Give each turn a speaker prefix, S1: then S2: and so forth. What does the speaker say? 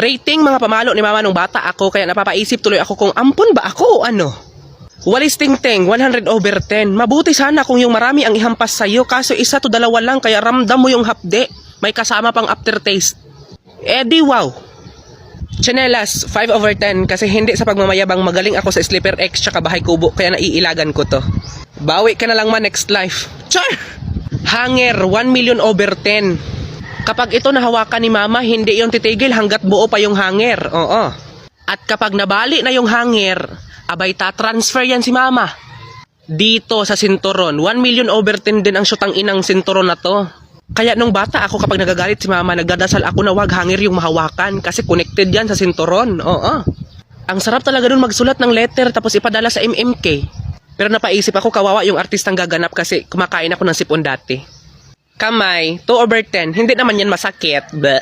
S1: Rating mga pamalo ni mama nung bata ako, kaya napapaisip tuloy ako kung ampun ba ako o ano. Walis tingting, 100/10. Mabuti sana kung yung marami ang ihampas sa'yo, kaso 1 to 2 lang, kaya ramdam mo yung hapde. May kasama pang aftertaste. Di wow. Chanelas, 5/10 kasi hindi sa pagmamayabang, magaling ako sa Sleeper X tsaka Bahay Kubo, kaya naiilagan ko to. Bawi ka na lang man next life. Char! Hanger, 1,000,000/10. Kapag ito nahawakan ni mama, hindi yung titigil hanggat buo pa yung hanger. Oo. At kapag nabali na yung hanger, abay ta-transfer yan si mama. Dito sa sinturon, 1,000,000/10 din ang syutang inang sinturon na to. Kaya nung bata ako, kapag nagagalit si mama, nagdadasal ako na wag hanger yung mahawakan kasi connected yan sa sinturon. Oo. Ang sarap talaga dun magsulat ng letter tapos ipadala sa MMK. Pero napaisip ako, kawawa yung artistang gaganap kasi kumakain ako ng sipon dati. Kamay, 2/10. Hindi naman yan masakit. Bleh.